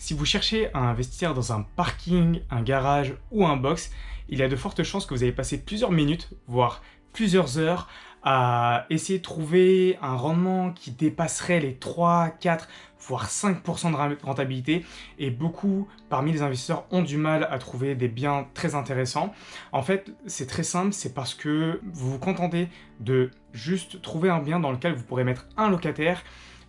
Si vous cherchez à investir dans un parking, un garage ou un box, il y a de fortes chances que vous avez passé plusieurs minutes, voire plusieurs heures, à essayer de trouver un rendement qui dépasserait les 3, 4, voire 5% de rentabilité. Et beaucoup parmi les investisseurs ont du mal à trouver des biens très intéressants. En fait, c'est très simple, c'est parce que vous vous contentez de juste trouver un bien dans lequel vous pourrez mettre un locataire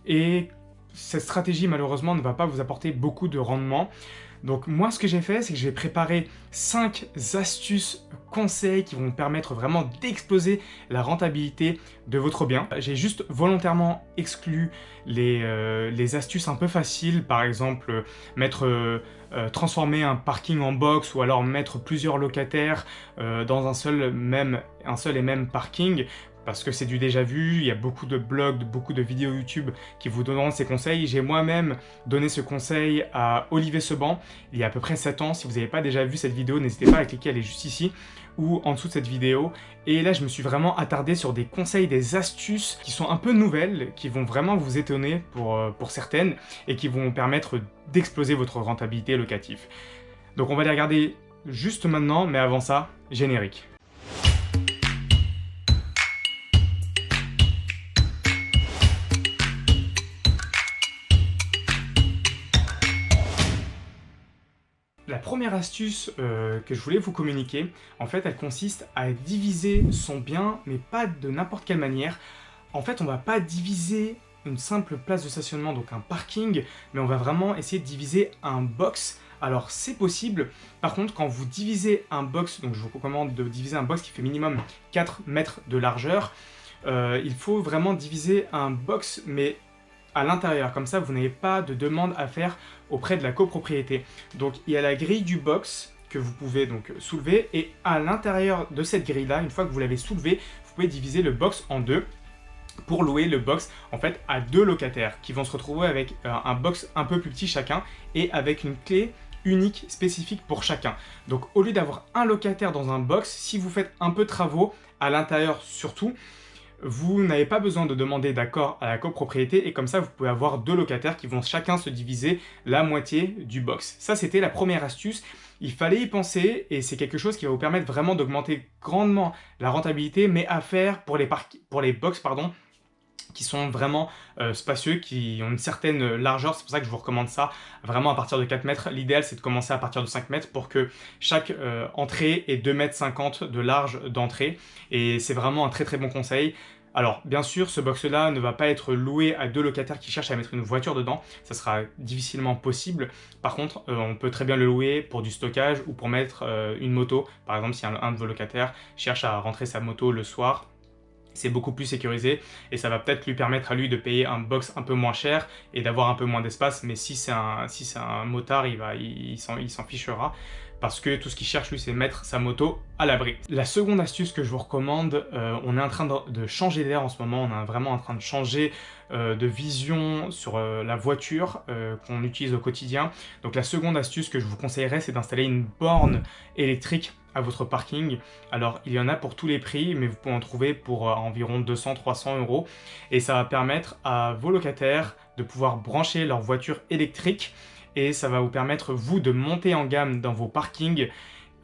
et cette stratégie, malheureusement, ne va pas vous apporter beaucoup de rendement. Donc moi, ce que j'ai fait, c'est que j'ai préparé 5 astuces, conseils qui vont vous permettre vraiment d'exploser la rentabilité de votre bien. J'ai juste volontairement exclu les astuces un peu faciles, par exemple transformer un parking en box ou alors mettre plusieurs locataires dans un seul et même parking. Parce que c'est du déjà vu, il y a beaucoup de blogs, beaucoup de vidéos YouTube qui vous donneront ces conseils. J'ai moi-même donné ce conseil à Olivier Seban il y a à peu près 7 ans. Si vous n'avez pas déjà vu cette vidéo, n'hésitez pas à cliquer, elle est juste ici ou en dessous de cette vidéo. Et là, je me suis vraiment attardé sur des conseils, des astuces qui sont un peu nouvelles, qui vont vraiment vous étonner pour certaines et qui vont permettre d'exploser votre rentabilité locative. Donc on va les regarder juste maintenant, mais avant ça, générique. La première astuce que je voulais vous communiquer, en fait, elle consiste à diviser son bien, mais pas de n'importe quelle manière. En fait, on ne va pas diviser une simple place de stationnement, donc un parking, mais on va vraiment essayer de diviser un box. Alors, c'est possible. Par contre, quand vous divisez un box, donc je vous recommande de diviser un box qui fait minimum 4 mètres de largeur, il faut vraiment diviser un box, mais à l'intérieur, comme ça vous n'avez pas de demande à faire auprès de la copropriété. Donc il y a la grille du box que vous pouvez donc soulever et à l'intérieur de cette grille là, une fois que vous l'avez soulevé, vous pouvez diviser le box en deux pour louer le box en fait à 2 locataires qui vont se retrouver avec un box un peu plus petit chacun et avec une clé unique spécifique pour chacun. Donc au lieu d'avoir un locataire dans un box, si vous faites un peu de travaux à l'intérieur surtout, vous n'avez pas besoin de demander d'accord à la copropriété et comme ça, vous pouvez avoir 2 locataires qui vont chacun se diviser la moitié du box. Ça, c'était la première astuce. Il fallait y penser et c'est quelque chose qui va vous permettre vraiment d'augmenter grandement la rentabilité, mais à faire pour les box, qui sont vraiment spacieux, qui ont une certaine largeur. C'est pour ça que je vous recommande ça vraiment à partir de 4 mètres. L'idéal, c'est de commencer à partir de 5 mètres pour que chaque entrée ait 2,50 m de large d'entrée. Et c'est vraiment un très très bon conseil. Alors, bien sûr, ce box-là ne va pas être loué à 2 locataires qui cherchent à mettre une voiture dedans. Ça sera difficilement possible. Par contre, on peut très bien le louer pour du stockage ou pour mettre une moto. Par exemple, si un de vos locataires cherche à rentrer sa moto le soir, c'est beaucoup plus sécurisé et ça va peut-être lui permettre à lui de payer un box un peu moins cher et d'avoir un peu moins d'espace. Mais si c'est un motard, il s'en fichera parce que tout ce qu'il cherche lui, c'est mettre sa moto à l'abri. La seconde astuce que je vous recommande, on est en train de changer d'air en ce moment, on est vraiment en train de changer de vision sur la voiture qu'on utilise au quotidien. Donc la seconde astuce que je vous conseillerais, c'est d'installer une borne électrique à votre parking. Alors il y en a pour tous les prix, mais vous pouvez en trouver pour environ 200-300 € et ça va permettre à vos locataires de pouvoir brancher leur voiture électrique et ça va vous permettre vous de monter en gamme dans vos parkings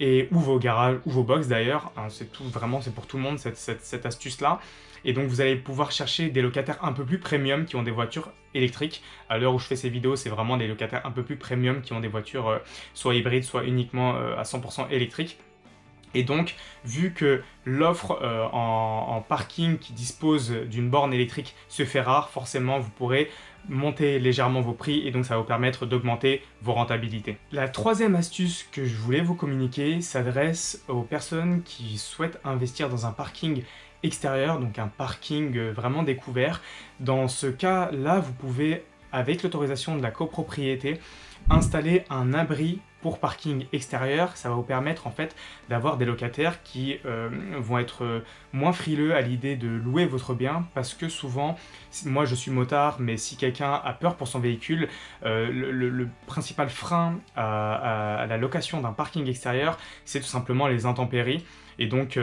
ou vos garages ou vos box d'ailleurs. C'est pour tout le monde cette astuce là. Et donc vous allez pouvoir chercher des locataires un peu plus premium qui ont des voitures électriques. À l'heure où je fais ces vidéos, c'est vraiment des locataires un peu plus premium qui ont des voitures soit hybrides, soit uniquement à 100% électriques. Et donc, vu que l'offre en parking qui dispose d'une borne électrique se fait rare, forcément vous pourrez monter légèrement vos prix et donc ça va vous permettre d'augmenter vos rentabilités. La troisième astuce que je voulais vous communiquer s'adresse aux personnes qui souhaitent investir dans un parking extérieur, donc un parking vraiment découvert. Dans ce cas-là, vous pouvez, avec l'autorisation de la copropriété, installer un abri pour parking extérieur. Ça va vous permettre en fait d'avoir des locataires qui vont être moins frileux à l'idée de louer votre bien parce que souvent, moi je suis motard, mais si quelqu'un a peur pour son véhicule, le principal frein à la location d'un parking extérieur, c'est tout simplement les intempéries. Et donc,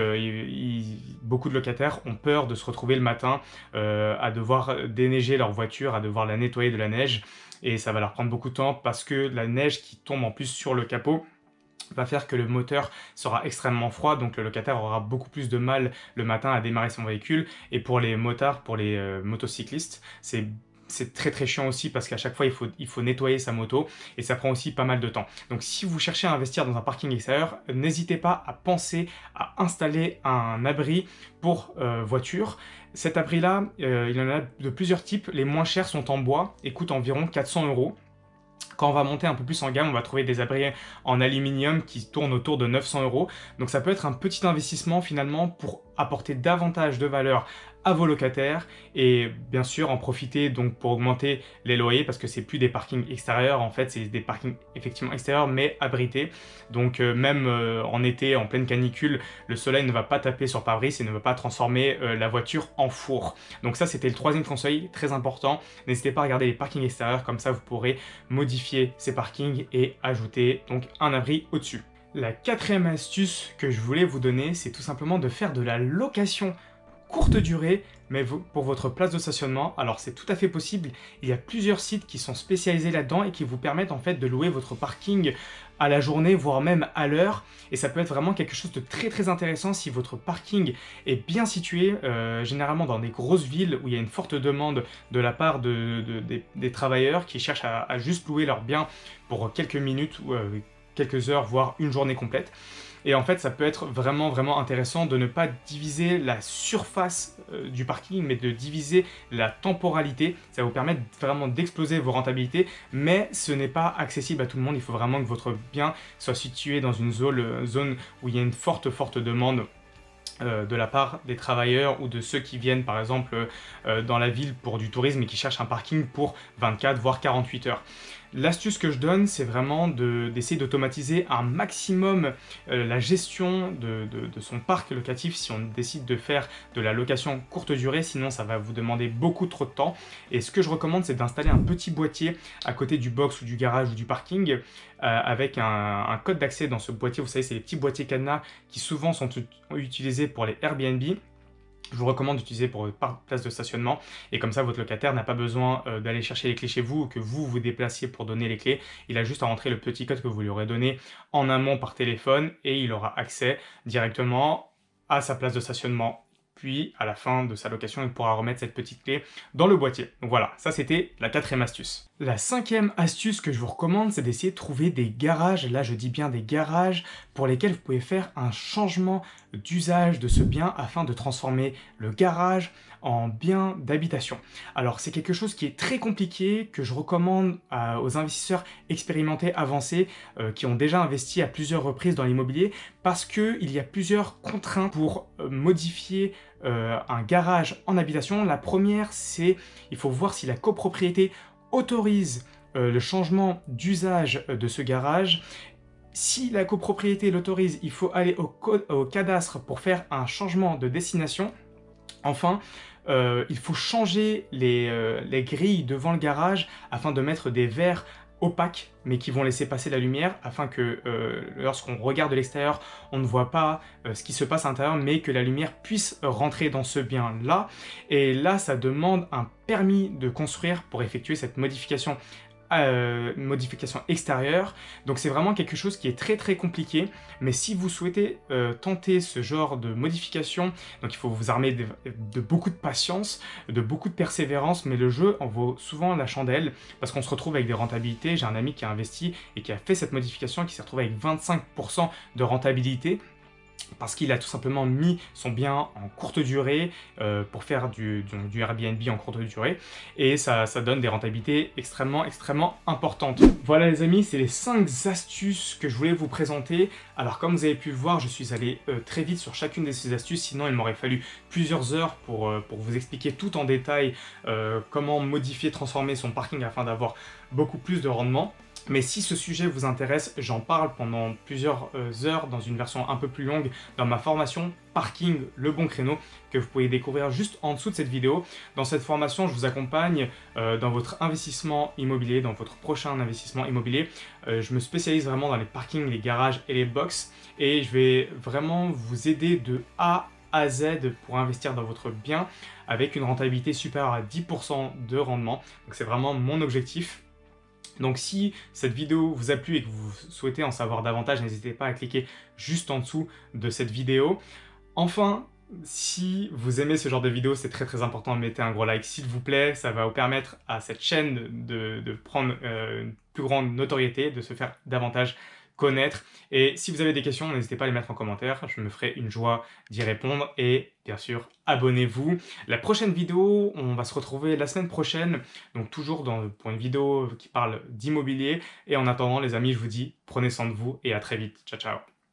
beaucoup de locataires ont peur de se retrouver le matin à devoir déneiger leur voiture, à devoir la nettoyer de la neige. et ça va leur prendre beaucoup de temps parce que la neige qui tombe en plus sur le capot va faire que le moteur sera extrêmement froid, donc le locataire aura beaucoup plus de mal le matin à démarrer son véhicule. Et pour les motards, pour les motocyclistes, c'est très très chiant aussi parce qu'à chaque fois il faut nettoyer sa moto et ça prend aussi pas mal de temps. Donc si vous cherchez à investir dans un parking extérieur, n'hésitez pas à penser à installer un abri pour voiture. Cet abri là, il y en a de plusieurs types. Les moins chers sont en bois et coûtent environ 400 €. Quand on va monter un peu plus en gamme, on va trouver des abris en aluminium qui tournent autour de 900 €. Donc ça peut être un petit investissement finalement pour apporter davantage de valeur à vos locataires et bien sûr en profiter donc pour augmenter les loyers parce que c'est plus des parkings extérieurs, en fait c'est des parkings effectivement extérieurs mais abrités. Donc même en été, en pleine canicule, le soleil ne va pas taper sur le pare-brise et ne va pas transformer la voiture en four. Donc ça c'était le troisième conseil, très important. N'hésitez pas à regarder les parkings extérieurs, comme ça vous pourrez modifier ces parkings et ajouter donc un abri au-dessus. La quatrième astuce que je voulais vous donner, c'est tout simplement de faire de la location courte durée, mais pour votre place de stationnement. Alors c'est tout à fait possible, il y a plusieurs sites qui sont spécialisés là-dedans et qui vous permettent en fait de louer votre parking à la journée, voire même à l'heure, et ça peut être vraiment quelque chose de très très intéressant si votre parking est bien situé, généralement dans des grosses villes où il y a une forte demande de la part des travailleurs qui cherchent à juste louer leurs biens pour quelques minutes ou quelques heures, voire une journée complète. Et en fait, ça peut être vraiment, vraiment intéressant de ne pas diviser la surface du parking, mais de diviser la temporalité. Ça va vous permettre vraiment d'exploser vos rentabilités, mais ce n'est pas accessible à tout le monde. Il faut vraiment que votre bien soit situé dans une zone où il y a une forte demande de la part des travailleurs ou de ceux qui viennent par exemple dans la ville pour du tourisme et qui cherchent un parking pour 24 voire 48 heures. L'astuce que je donne, c'est vraiment d'essayer d'automatiser un maximum la gestion de son parc locatif si on décide de faire de la location courte durée, sinon ça va vous demander beaucoup trop de temps. Et ce que je recommande, c'est d'installer un petit boîtier à côté du box ou du garage ou du parking avec un code d'accès dans ce boîtier. Vous savez, c'est les petits boîtiers cadenas qui souvent sont utilisés pour les Airbnb. Je vous recommande d'utiliser pour votre place de stationnement et comme ça votre locataire n'a pas besoin d'aller chercher les clés chez vous ou que vous vous déplaciez pour donner les clés. Il a juste à rentrer le petit code que vous lui aurez donné en amont par téléphone et il aura accès directement à sa place de stationnement. Puis à la fin de sa location, il pourra remettre cette petite clé dans le boîtier. Donc voilà, ça c'était la quatrième astuce. La cinquième astuce que je vous recommande, c'est d'essayer de trouver des garages, là je dis bien des garages, pour lesquels vous pouvez faire un changement d'usage de ce bien afin de transformer le garage en bien d'habitation. Alors c'est quelque chose qui est très compliqué, que je recommande aux investisseurs expérimentés, avancés, qui ont déjà investi à plusieurs reprises dans l'immobilier, parce qu'il y a plusieurs contraintes pour modifier un garage en habitation. La première, c'est il faut voir si la copropriété autorise le changement d'usage de ce garage. Si la copropriété l'autorise, il faut aller au cadastre pour faire un changement de destination. Enfin, il faut changer les grilles devant le garage afin de mettre des verres opaques mais qui vont laisser passer la lumière afin que lorsqu'on regarde de l'extérieur, on ne voit pas ce qui se passe à l'intérieur mais que la lumière puisse rentrer dans ce bien-là. Et là, ça demande un permis de construire pour effectuer cette modification extérieure. Donc c'est vraiment quelque chose qui est très très compliqué, mais si vous souhaitez tenter ce genre de modification, donc il faut vous armer de beaucoup de patience, de beaucoup de persévérance, mais le jeu en vaut souvent la chandelle parce qu'on se retrouve avec des rentabilités. J'ai un ami qui a investi et qui a fait cette modification, qui s'est retrouvé avec 25% de rentabilité, parce qu'il a tout simplement mis son bien en courte durée pour faire du Airbnb en courte durée, et ça donne des rentabilités extrêmement importantes. Voilà les amis, c'est les 5 astuces que je voulais vous présenter. Alors comme vous avez pu le voir, je suis allé très vite sur chacune de ces astuces, sinon il m'aurait fallu plusieurs heures pour vous expliquer tout en détail comment modifier, transformer son parking afin d'avoir beaucoup plus de rendement. Mais si ce sujet vous intéresse, j'en parle pendant plusieurs heures dans une version un peu plus longue dans ma formation Parking le bon créneau que vous pouvez découvrir juste en dessous de cette vidéo. Dans cette formation, je vous accompagne dans votre investissement immobilier, dans votre prochain investissement immobilier. Je me spécialise vraiment dans les parkings, les garages et les box, et je vais vraiment vous aider de A à Z pour investir dans votre bien avec une rentabilité supérieure à 10% de rendement. Donc c'est vraiment mon objectif. Donc si cette vidéo vous a plu et que vous souhaitez en savoir davantage, n'hésitez pas à cliquer juste en dessous de cette vidéo. Enfin, si vous aimez ce genre de vidéo, c'est très important de mettre un gros like s'il vous plaît, ça va vous permettre à cette chaîne de prendre une plus grande notoriété, de se faire davantage connaître. Et si vous avez des questions, n'hésitez pas à les mettre en commentaire, je me ferai une joie d'y répondre. Et bien sûr, abonnez-vous. La prochaine vidéo, on va se retrouver la semaine prochaine, donc toujours pour une vidéo qui parle d'immobilier. Et en attendant les amis, je vous dis, prenez soin de vous et à très vite. Ciao, ciao.